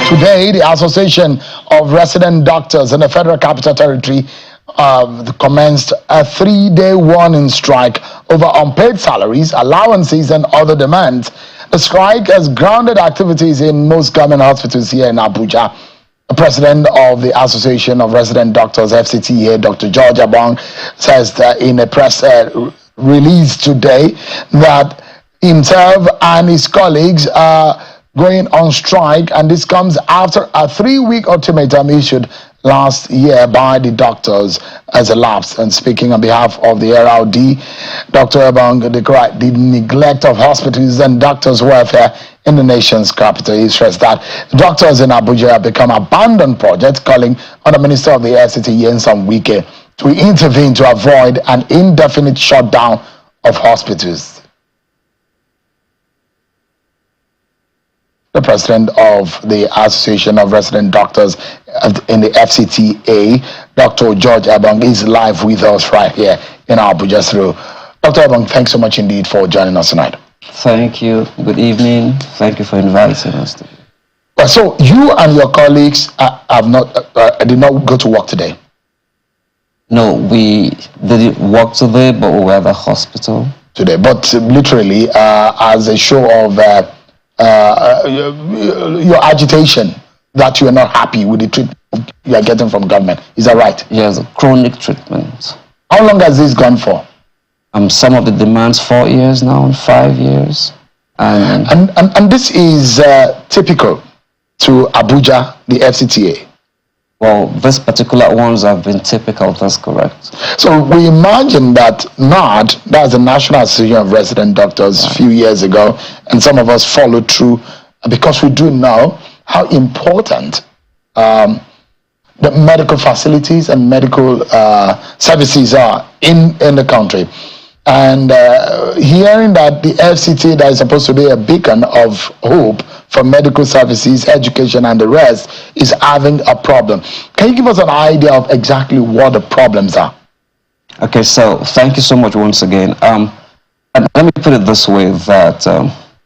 Today, the Association of Resident Doctors in the Federal Capital Territory commenced a 3-day warning strike over unpaid salaries, allowances, and other demands. The strike has grounded activities in most government hospitals here in Abuja. The president of the Association of Resident Doctors, FCT here, Dr. George Abang, says that in a press release today that himself and his colleagues are going on strike, and this comes after a 3-week ultimatum issued last year by the doctors as elapsed. And speaking on behalf of the RLD, Dr. Abang decried the neglect of hospitals and doctors' welfare in the nation's capital. He stressed that doctors in Abuja have become abandoned projects, calling on the Minister of the FCT, Wike, to intervene to avoid an indefinite shutdown of hospitals. The president of the Association of Resident Doctors in the FCTA, Dr. George Abang, is live with us right here in Abuja. Dr. Abang, thanks so much indeed for joining us tonight. Thank you. Good evening. Thank you for inviting us. So you and your colleagues did not go to work today? No, we didn't work today, but we were at the hospital. Today, but literally as a show of your agitation that you are not happy with the treatment you are getting from government. Is that right? Yes, chronic treatment. How long has this gone for? Some of the demands 4 years now, 5 years. And this is typical to Abuja, the FCTA. Well, these particular ones have been typical, that's correct. So we imagine that NARD, that's the National Association of Resident Doctors, a few years ago, and some of us followed through because we do know how important the medical facilities and medical services are in the country. And hearing that the FCT, that is supposed to be a beacon of hope for medical services, education, and the rest, is having a problem. Can you give us an idea of exactly what the problems are? Okay, so thank you so much once again. And let me put it this way, that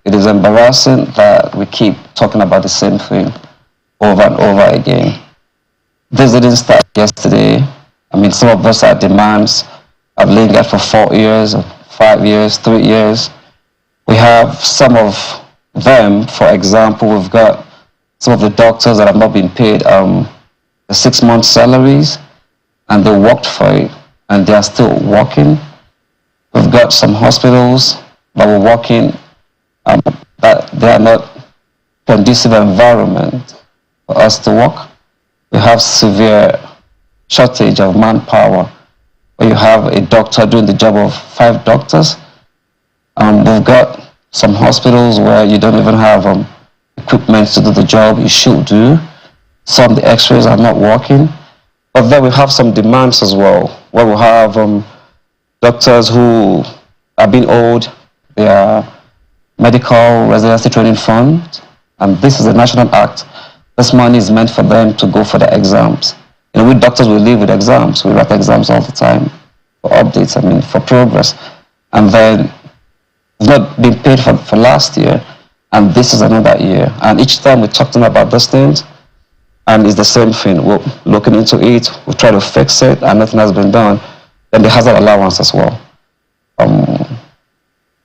it is embarrassing that we keep talking about the same thing over and over again. This didn't start yesterday. I mean, some of us had demands. I've lingered for 4 years, 5 years, 3 years. We have some of them, for example, we've got some of the doctors that have not been paid the 6 month salaries, and they worked for it, and they are still working. We've got some hospitals that were working, that they are not conducive environment for us to work. We have severe shortage of manpower, where you have a doctor doing the job of 5 doctors. We've got some hospitals where you don't even have equipment to do the job you should do. Some of the x-rays are not working. But then we have some demands as well, where we have doctors who are being owed their medical residency training fund. And this is a national act. This money is meant for them to go for the exams. You know, we doctors, we live with exams. We write exams all the time for updates, I mean, for progress. And then it's not been paid for last year, and this is another year. And each time we talk to them about these things, and it's the same thing. We're looking into it, we try to fix it, and nothing has been done. Then the hazard allowance as well.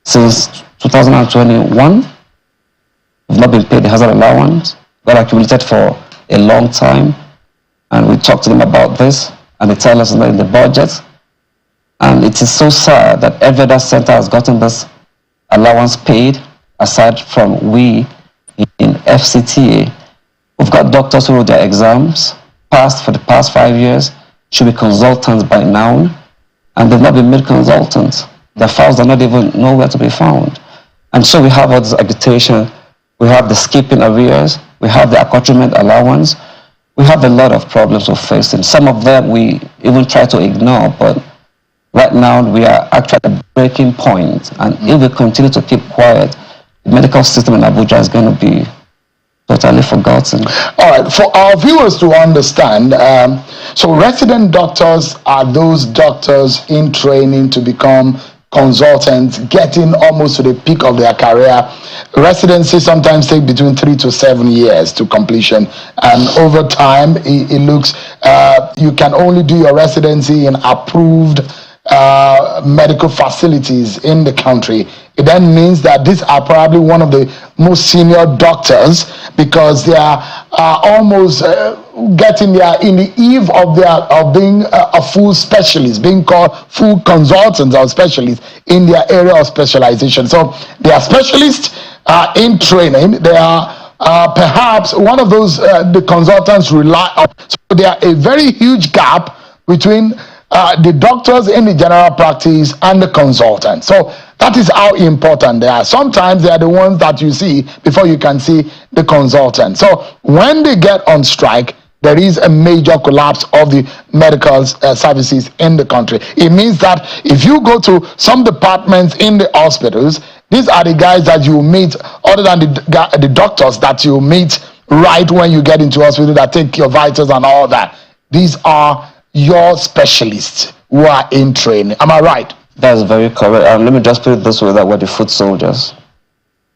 Since 2021, we've not been paid the hazard allowance. Got accumulated for a long time. And we talk to them about this, and they tell us that in the budget. And it is so sad that every other center has gotten this allowance paid, aside from we in FCTA. We've got doctors who wrote their exams, passed for the past 5 years, should be consultants by now, and they've not been made consultants. Their files are not even nowhere to be found. And so we have all this agitation, we have the skipping arrears, we have the accoutrement allowance. We have a lot of problems we're facing. Some of them we even try to ignore, but right now we are actually at a breaking point. And if we continue to keep quiet, the medical system in Abuja is going to be totally forgotten. All right, for our viewers to understand, so resident doctors are those doctors in training to become consultants getting almost to the peak of their career. Residency sometimes take between 3 to 7 years to completion, and over time it looks you can only do your residency in approved medical facilities in the country. It then means that these are probably one of the most senior doctors, because they are almost getting there in the eve of being a full specialist, being called full consultants or specialists in their area of specialization. So they are specialists in training. They are perhaps one of those the consultants rely on. So there are a very huge gap between the doctors in the general practice and the consultants. So that is how important they are. Sometimes they are the ones that you see before you can see the consultant. So when they get on strike, there is a major collapse of the medical services in the country. It means that if you go to some departments in the hospitals, these are the guys that you meet, other than the doctors that you meet right when you get into hospital, that take your vitals and all that. These are your specialists who are in training. Am I right? That's very correct. Let me just put it this way, that we're the foot soldiers.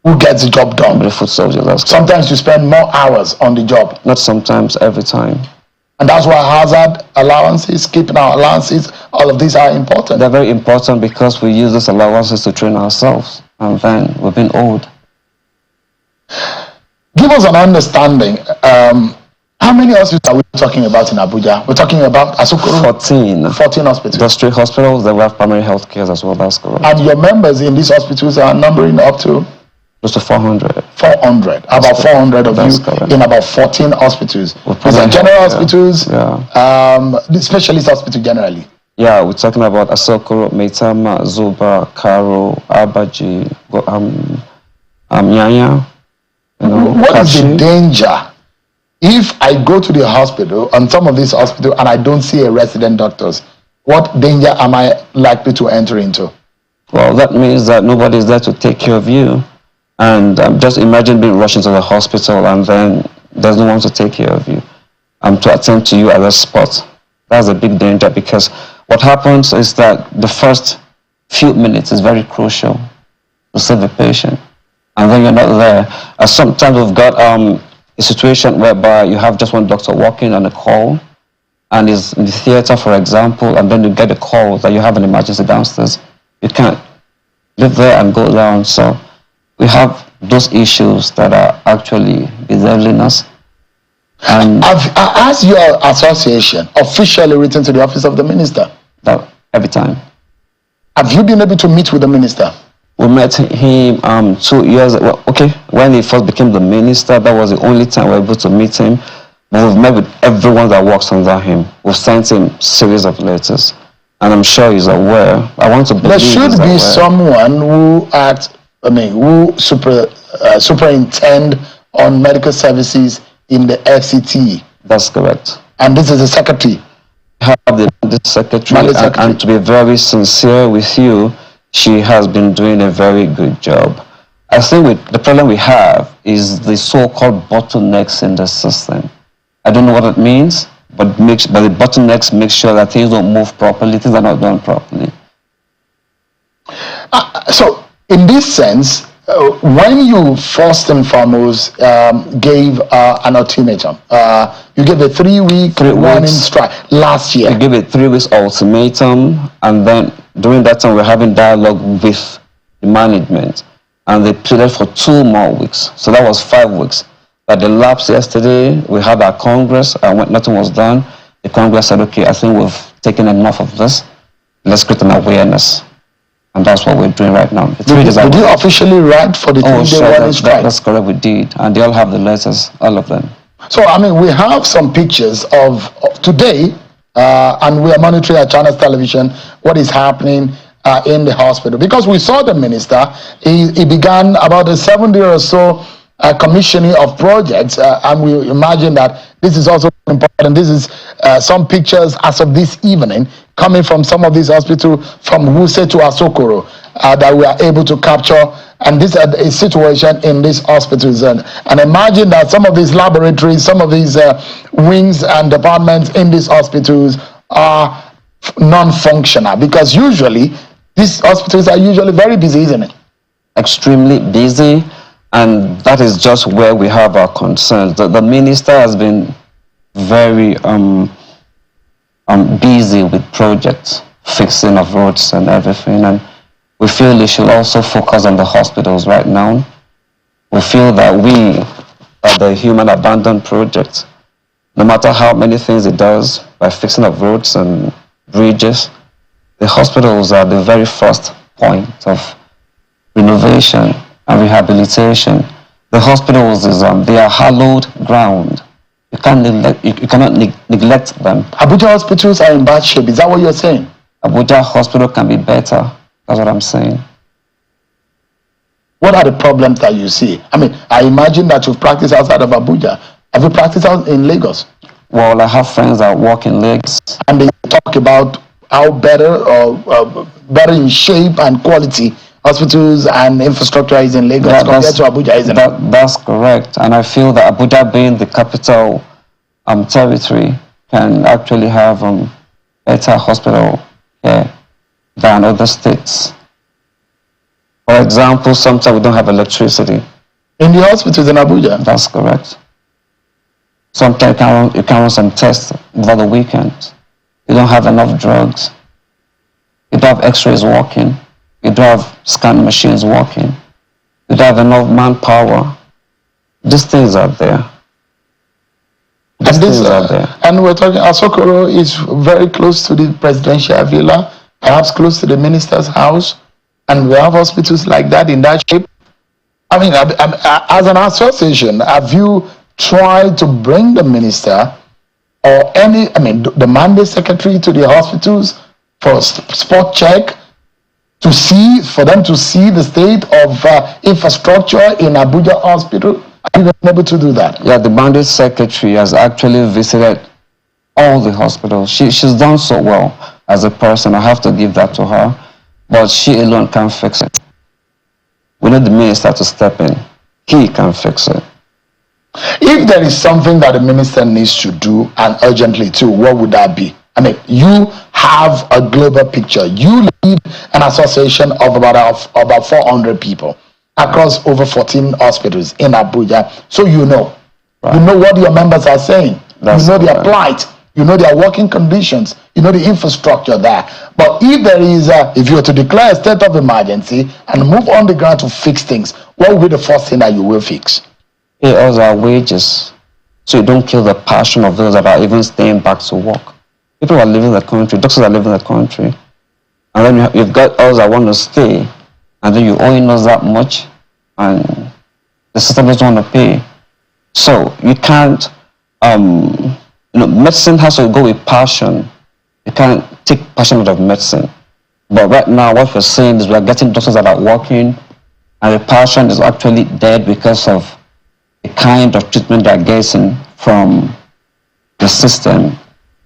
Who gets the job done? The foot soldiers. That's sometimes correct. You spend more hours on the job. Not sometimes, every time. And that's why hazard allowances, keeping our allowances, all of these are important. They're very important because we use those allowances to train ourselves, and then we've been owed. Give us an understanding. How many hospitals are we talking about in Abuja? We're talking about Asokoro? 14. 14 hospitals. There's 3 hospitals that we have primary health care as well. That's correct. And your members in these hospitals are numbering up to? Close to 400. 400. About 400 of you correct. In about 14 hospitals. These are general hospitals, the specialist hospital generally. Yeah, we're talking about Asokoro, Maitama, Zuba, Karo, Abaji, Nyanya. What is the danger if I go to the hospital, and some of these hospitals, and I don't see a resident doctors? What danger am I likely to enter into? Well, that means that nobody is there to take care of you. And just imagine being rushed into the hospital and then there's no one to take care of you, to attend to you at the spot. That's a big danger, because what happens is that the first few minutes is very crucial to save the patient. And then you're not there. Sometimes we've got a situation whereby you have just one doctor walking on a call and is in the theater, for example, and then you get a call that you have an emergency downstairs. You can't live there and go down. So we have those issues that are actually bedeviling us. And has your association officially written to the office of the minister? That every time. Have you been able to meet with the minister? We met him 2 years ago. Okay, when he first became the minister, that was the only time we were able to meet him. But we've met with everyone that works under him. We've sent him a series of letters, and I'm sure he's aware. I want to believe there should be someone who who superintend on medical services in the FCT. That's correct. And this is the secretary. Have the secretary, and to be very sincere with you, she has been doing a very good job. I think the problem we have is the so-called bottlenecks in the system. I don't know what it means, but the bottlenecks make sure that things don't move properly, things are not done properly. So, in this sense, when you first and foremost gave an ultimatum, you gave a 3-week warning strike last year. We gave a 3 weeks ultimatum, and then during that time we're having dialogue with the management, and they pleaded for 2 more weeks. So that was 5 weeks. At the lapse yesterday, we had our Congress, and when nothing was done, the Congress said, okay, I think we've taken enough of this. Let's create an awareness. And that's what we're doing right now. Did you officially write for the 3-day warning strike? That's correct, we did. And they all have the letters, all of them. So, we have some pictures of today, and we are monitoring at Channels Television what is happening in the hospital. Because we saw the minister, he began about a 7-day or so commissioning of projects, and we imagine that this is also important. This is some pictures as of this evening coming from some of these hospitals, from Wuse to Asokoro, that we are able to capture. And this is a situation in these hospitals. And imagine that some of these laboratories, some of these wings and departments in these hospitals are non-functional, because usually These hospitals are usually very busy, isn't it? Extremely busy, and that is just where we have our concerns. The minister has been very busy with projects, fixing of roads and everything, and we feel they should also focus on the hospitals right now. We feel that we are the human abandoned project. No matter how many things it does by fixing of roads and bridges, the hospitals are the very first point of renovation and rehabilitation. The hospitals they are hallowed ground. You cannot neglect them. Abuja hospitals are in bad shape. Is that what you're saying? Abuja hospital can be better. That's what I'm saying. What are the problems that you see? I mean, I imagine that you've practiced outside of Abuja. Have you practiced out in Lagos? Well, I have friends that work in Lagos. And they talk about how better or better in shape and quality hospitals and infrastructure is in Lagos compared to Abuja, isn't it? That's correct. And I feel that Abuja, being the capital territory, can actually have better hospital care than other states. For example, sometimes we don't have electricity. In the hospitals in Abuja? That's correct. Sometimes you can run some tests over the weekend. You don't have enough drugs. You don't have x-rays working. You don't have scan machines working. You don't have enough manpower. These things are there. And we're talking, Asokoro is very close to the presidential villa, perhaps close to the minister's house, and we have hospitals like that in that shape. I mean, as an association, have you tried to bring the minister or the mandate secretary to the hospitals for spot check for them to see the state of infrastructure in Abuja hospital? Are you able to do that? Yeah, the mandate secretary has actually visited all the hospitals. She's done so well as a person. I have to give that to her. But she alone can't fix it. We need the minister to step in. He can fix it. If there is something that the minister needs to do, and urgently too, what would that be? I mean, you have a global picture. You lead an association of about 400 people across over 14 hospitals in Abuja. So you know. Right. You know what your members are saying. You know their plight. You know their working conditions. You know the infrastructure there. But if there is, if you were to declare a state of emergency and move on the ground to fix things, what will be the first thing that you will fix? Pay us our wages, so you don't kill the passion of those that are even staying back to work. People are leaving the country, doctors are leaving the country, and then you've got us that want to stay, and then you owing us that much, and the system doesn't want to pay. So you can't, medicine has to go with passion. You can't take passion out of medicine. But right now, what we're saying is we're getting doctors that are working, and the passion is actually dead because of the kind of treatment they're getting from the system.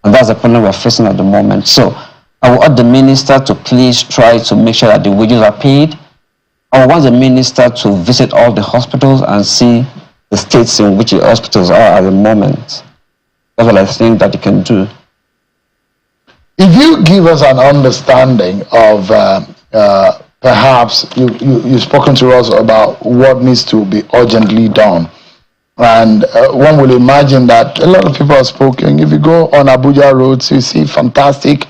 And that's the problem we're facing at the moment. So I would urge the minister to please try to make sure that the wages are paid. I want the minister to visit all the hospitals and see the states in which the hospitals are at the moment. That's what I think that you can do. If you give us an understanding of perhaps you've spoken to us about what needs to be urgently done. And one will imagine that a lot of people have spoken. If you go on Abuja roads, you see fantastic,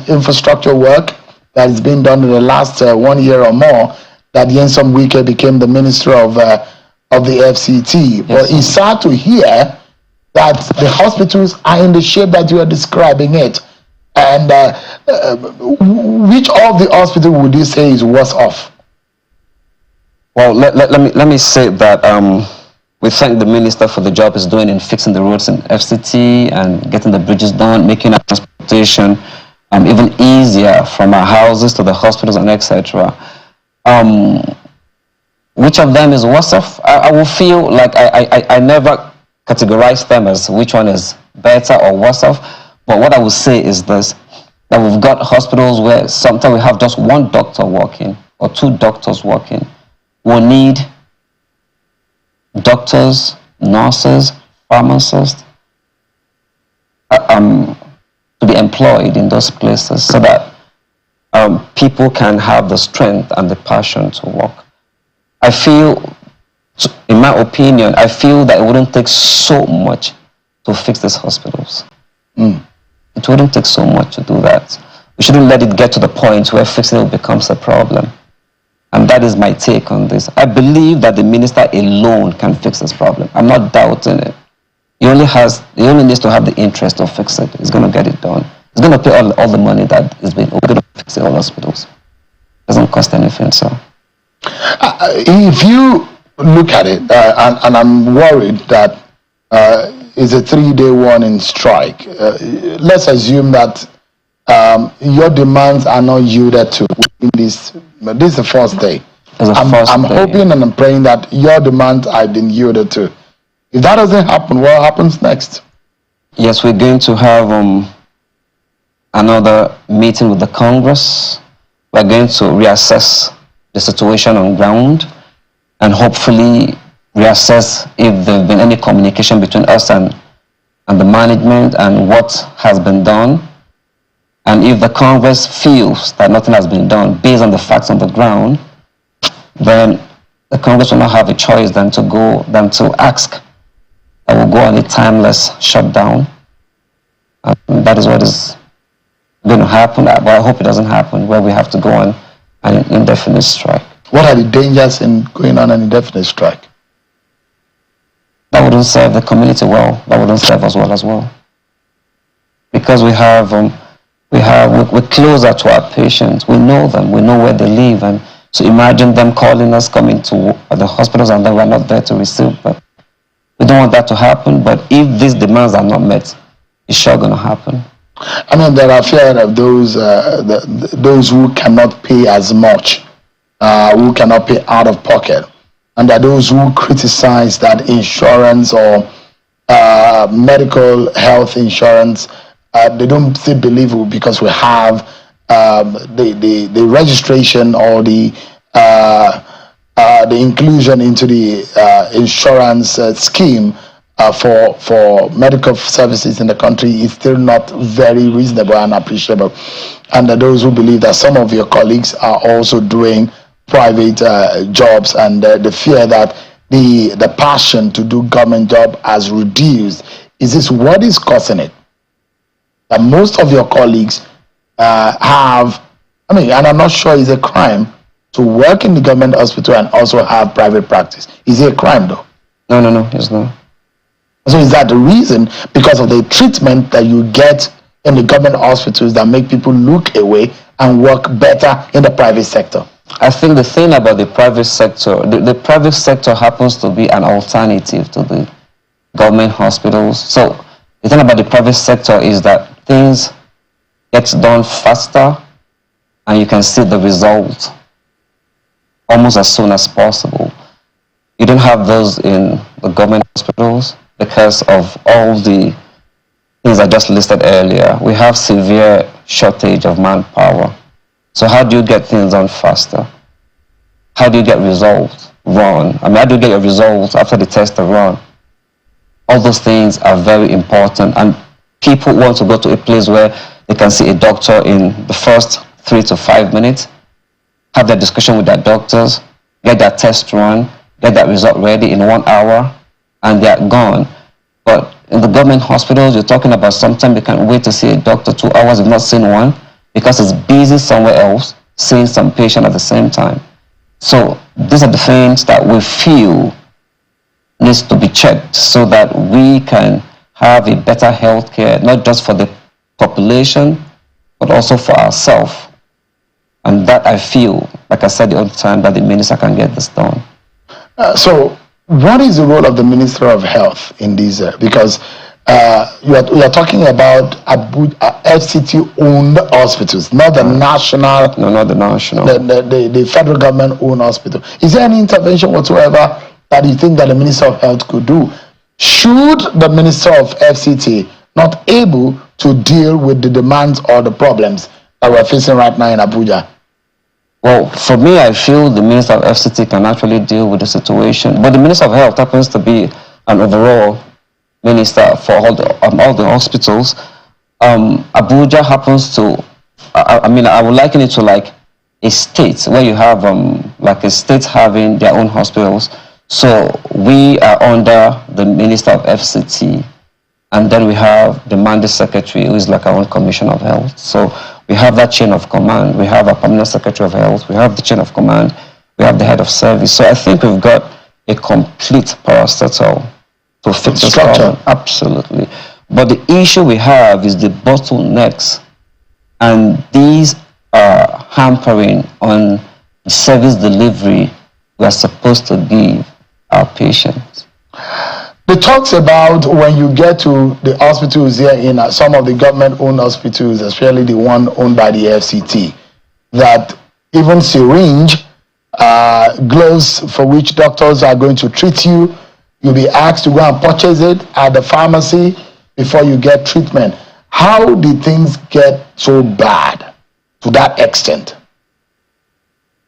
infrastructure work that is being done in the last 1 year or more. That Nyesom Wike became the minister of the FCT. Yes. But it's sad to hear that the hospitals are in the shape that you are describing it. And which of the hospitals would you say is worse off? Well, let me say that we thank the minister for the job he's doing in fixing the roads in FCT and getting the bridges done, making our transportation even easier from our houses to the hospitals and etc. Which of them is worse off? I will feel like I never categorize them as which one is better or worse off. But what I will say is this, that we've got hospitals where sometimes we have just one doctor working or two doctors working. We need doctors, nurses, pharmacists to be employed in those places so that people can have the strength and the passion to work. I feel, in my opinion, I feel that it wouldn't take so much to fix these hospitals. It wouldn't take so much to do that. We shouldn't let it get to the point where fixing it becomes a problem. And that is my take on this. I believe that the minister alone can fix this problem. I'm not doubting it. He only needs to have the interest to fix it. He's going to get it done. He's going to pay all the money that is being, we're going to fix the whole hospitals. It doesn't cost anything, so. If you look at it, and I'm worried that it's a 3-day warning strike. Let's assume that your demands are not yielded to within this is the first day. I'm hoping and I'm praying that your demands have been yielded to. If that doesn't happen, what happens next? Yes, we're going to have another meeting with the Congress. We're going to reassess the situation on ground and hopefully reassess if there have been any communication between us and the management and what has been done. And if the Congress feels that nothing has been done based on the facts on the ground, then the Congress will not have a choice than to ask that we'll go on a timeless shutdown. And that is what is going to happen. But I hope it doesn't happen where we have to go on an indefinite strike. What are the dangers in going on an indefinite strike? That wouldn't serve the community well. That wouldn't serve us well as well. Because we're closer to our patients. We know them. We know where they live. And so imagine them calling us, coming to the hospitals, and then we're not there to receive. But we don't want that to happen. But if these demands are not met, it's sure going to happen. I mean, there are fear of those who cannot pay as much, who cannot pay out of pocket. And there are those who criticize that insurance or medical health insurance, they don't still believe it because we have the registration or the inclusion into the insurance scheme for medical services in the country is still not very reasonable and appreciable. And there are those who believe that some of your colleagues are also doing private jobs, and the fear that the passion to do government job has reduced. Is this what is causing it? That most of your colleagues have, and I'm not sure it's a crime to work in the government hospital and also have private practice. Is it a crime though? No, it's not. So is that the reason, because of the treatment that you get in the government hospitals, that make people look away and work better in the private sector? I think the thing about the private sector, the private sector happens to be an alternative to the government hospitals. So the thing about the private sector is that things get done faster and you can see the result almost as soon as possible. You don't have those in the government hospitals because of all the things I just listed earlier. We have severe shortage of manpower. So how do you get things done faster? How do you get results run? How do you get your results after the test are run? All those things are very important, and people want to go to a place where they can see a doctor in the first 3 to 5 minutes, have their discussion with their doctors, get their test run, get that result ready in 1 hour, and they're gone. But in the government hospitals, you're talking about sometimes you can wait to see a doctor 2 hours if not seen one, because it's busy somewhere else, seeing some patient at the same time. So these are the things that we feel needs to be checked so that we can have a better health care, not just for the population, but also for ourselves. And that I feel, like I said the other time, that the minister can get this done. So what is the role of the Minister of Health in these? Because you are talking about FCT-owned hospitals, not the national. No, not the national. The federal government-owned hospital. Is there any intervention whatsoever that you think that the Minister of Health could do? Should the Minister of FCT not able to deal with the demands or the problems that we're facing right now in Abuja? Well, for me, I feel the Minister of FCT can actually deal with the situation. But the Minister of Health happens to be an overall minister for all the hospitals. Abuja happens to I mean, I would liken it to like a state where you have like a state having their own hospitals. So we are under the Minister of FCT, and then we have the Mandate Secretary, who is like our own Commissioner of Health. So we have that chain of command. We have a Permanent Secretary of Health. We have the chain of command. We have the head of service. So I think we've got a complete parastatal to fix this problem. Absolutely. But the issue we have is the bottlenecks, and these are hampering on the service delivery we are supposed to give our patients. The talks about when you get to the hospitals here in some of the government-owned hospitals, especially the one owned by the FCT, that even syringe, gloves for which doctors are going to treat you, you'll be asked to go and purchase it at the pharmacy before you get treatment. How did things get so bad to that extent?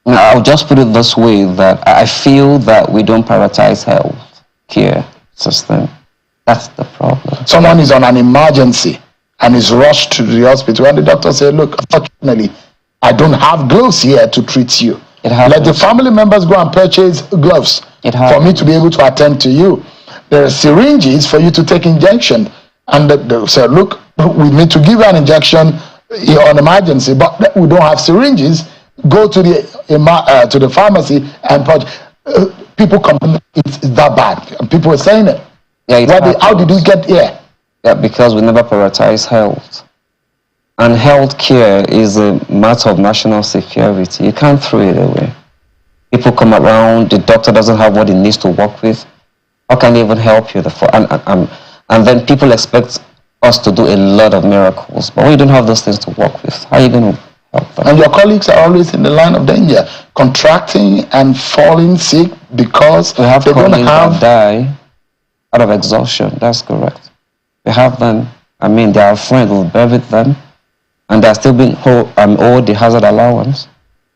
I'll just put it this way, that I feel that we don't prioritize health care system. That's the problem. Someone is on an emergency and is rushed to the hospital, and the doctor says, look, unfortunately, I don't have gloves here to treat you. Let the family members go and purchase gloves for me to be able to attend to you. There are syringes for you to take injection. And they say, look, we need to give you an injection on emergency, but we don't have syringes. Go to the pharmacy and purchase. People complain, it's that bad. And people are saying it. Yeah, how did you get here? Yeah, because we never prioritize health. And health care is a matter of national security. You can't throw it away. People come around, the doctor doesn't have what he needs to work with. How can he even help you? And then people expect us to do a lot of miracles. But we don't have those things to work with. How are you going to help them? And your colleagues are always in the line of danger, contracting and falling sick because we have colleagues that die out of exhaustion. That's correct. We have them. I mean, they are friends who buried them, and they're still being owed the hazard allowance.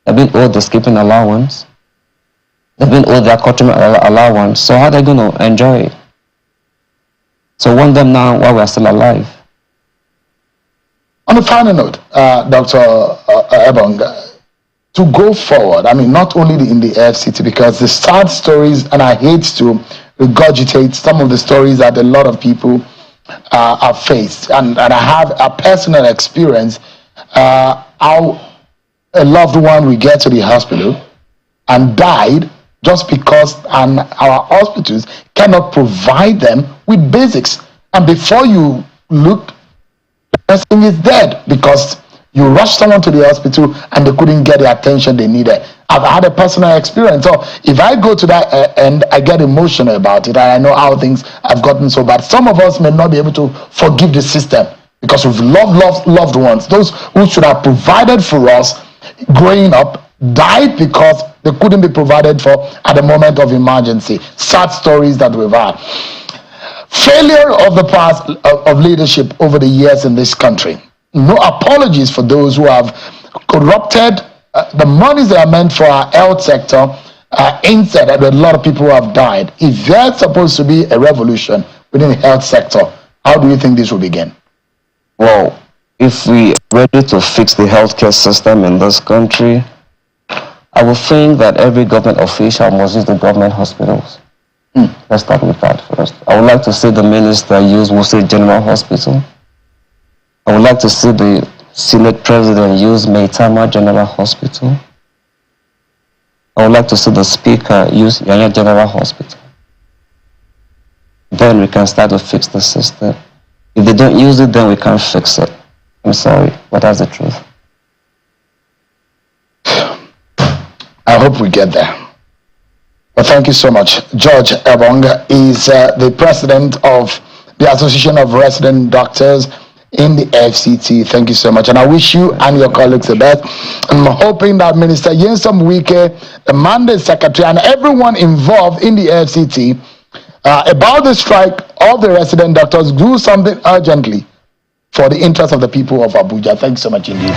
They're being owed the skipping allowance. They've been owed their accoutrement allowance. So how are they going to enjoy it? So want them now while we're still alive. On a final note, Dr. Abang, to go forward, I mean, not only in the FCT, because the sad stories, and I hate to regurgitate some of the stories that a lot of people have faced, and I have a personal experience, how a loved one will get to the hospital and died just because our hospitals cannot provide them with basics. And before you look, the person is dead because you rushed someone to the hospital and they couldn't get the attention they needed. I've had a personal experience. So if I go to that end, I get emotional about it, and I know how things have gotten so bad. Some of us may not be able to forgive the system because we've loved ones. Those who should have provided for us growing up died because they couldn't be provided for at the moment of emergency. Sad stories that we've had. Failure of the past of leadership over the years in this country. No apologies for those who have corrupted the monies that are meant for our health sector. Instead, a lot of people have died. If there's supposed to be a revolution within the health sector, how do you think this will begin? Well, if we are ready to fix the healthcare system in this country, I would think that every government official must use the government hospitals. Let's start with that first. I would like to see the minister use Wuse General Hospital. I would like to see the Senate President use Maitama General Hospital. I would like to see the Speaker use Yanya General Hospital. Then we can start to fix the system. If they don't use it, then we can't fix it. I'm sorry, but that's the truth. I hope we get there. Well, thank you so much. George Abang is the president of the Association of Resident Doctors in the FCT. Thank you so much. And I wish you and your colleagues the best. I'm hoping that Minister Nyesom Wike, the Mandate Secretary, and everyone involved in the FCT about the strike of the resident doctors do something urgently for the interest of the people of Abuja. Thank you so much indeed.